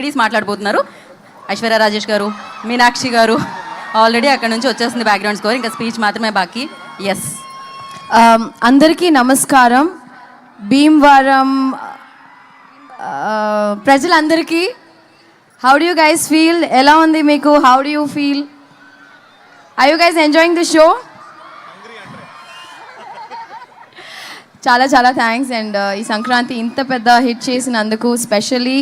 Ladies మాట్లాడబోతున్నారు. Aishwarya Rajesh గారు, మీనాక్షి గారు already అక్కడ నుంచి వచ్చేస్తుంది బ్యాక్గ్రౌండ్ స్కోర్. ఇంకా స్పీచ్ మాత్రమే బాకీ. ఎస్, అందరికీ నమస్కారం. భీమవరం ప్రజలందరికీ how do you guys feel? ఎలా ఉంది మీకు? How do you feel? Are you guys enjoying the show? చాలా చాలా థ్యాంక్స్. అండ్ ఈ సంక్రాంతి ఇంత పెద్ద హిట్ చేసినందుకు స్పెషల్లీ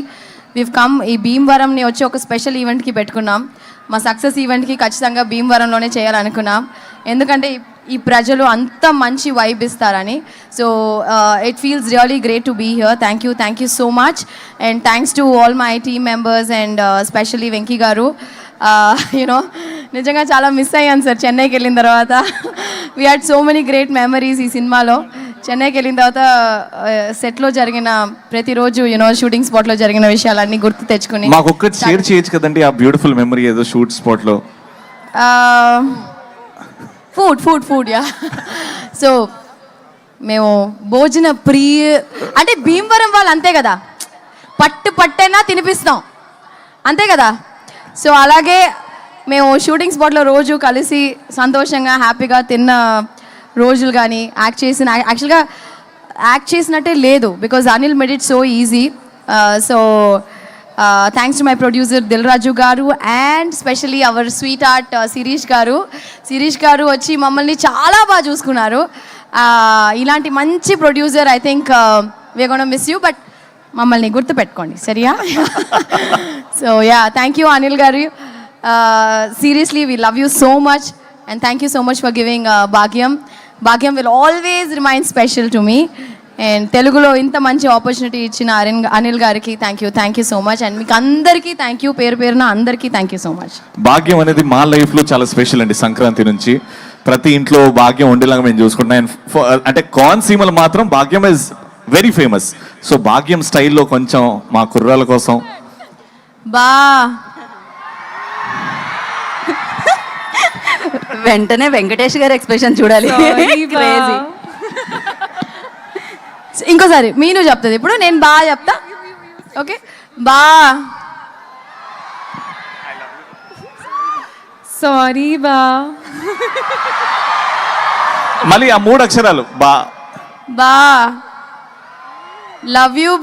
వీవ్ కమ్ ఈ భీమవరంని వచ్చి ఒక స్పెషల్ ఈవెంట్కి పెట్టుకున్నాం. మా సక్సెస్ ఈవెంట్కి ఖచ్చితంగా భీమవరంలోనే చేయాలనుకున్నాం, ఎందుకంటే ఈ ప్రజలు అంత మంచి వైబ్ ఇస్తారని. So it feels really great to be here. Thank you so much. And thanks to all my team members and specially Venky గారు. యూనో నిజంగా చాలా మిస్ అయ్యాను సార్ చెన్నైకి వెళ్ళిన తర్వాత. We had so many great memories ఈ సినిమాలో. చెన్నైకి వెళ్ళిన తర్వాత సెట్లో జరిగిన ప్రతిరోజు షూటింగ్ స్పాట్లో జరిగిన విషయాలన్నీ గుర్తు తెచ్చుకుని మాకు ఒక్కటి షేర్ చేయొచ్చు కదండి ఆ బ్యూటిఫుల్ మెమరీ ఏదో షూట్ స్పాట్లో. Food yeah. సో మేము భోజన అంటే భీమవరం వాళ్ళు అంతే కదా, పట్టైనా తినిపిస్తాం అంతే కదా. సో అలాగే మేము షూటింగ్ స్పాట్లో రోజు కలిసి సంతోషంగా హ్యాపీగా తిన్న రోజులు కానీ యాక్చువల్గా యాక్ట్ చేసినట్టే లేదు, because Anil made it so easy. So thanks to my producer Dil Raju garu and specially our sweetheart Shirish garu వచ్చి మమ్మల్ని చాలా బాగా చూసుకున్నారు. ఇలాంటి మంచి producer I think we are gonna miss you, but మమ్మల్ని గుర్తుపెట్టుకోండి సరియా. So ya, thank you Anil garu. Seriously we love you so much and thank you so much for giving Bhagyam will always remain special to me. And Telugulo inta manchi opportunity ichina Anil gariki thank you so much. And meeku andariki thank you, పేరున అందరికీ thank you so much. భాగ్యం అనేది మా life లో చాలా special అండి. సంక్రాంతి నుంచి ప్రతి ఇంట్లో భాగ్యం ఉండేలాగా మేము చూసుకుంటాం. అంటే కోనసీమలో మాత్రం భాగ్యం ఇస్ వెరీ ఫేమస్. సో భాగ్యం స్టైల్లో కొంచెం మా కుర్రాల కోసం వెంటనే వెంకటేష్ గారి ఎక్స్ప్రెషన్ చూడాలి. ఇంకోసారి మీను చెప్తుంది, ఇప్పుడు నేను బాగా చెప్తా. ఓకే, సారీ మళ్ళీ ఆ 3 అక్షరాలు బా love you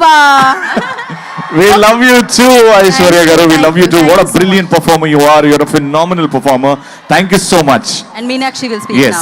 We love you too, Aishwarya garu. We love you too. What a brilliant performer you are. You're a phenomenal performer. Thank you so much. And Meenakshi will speak now.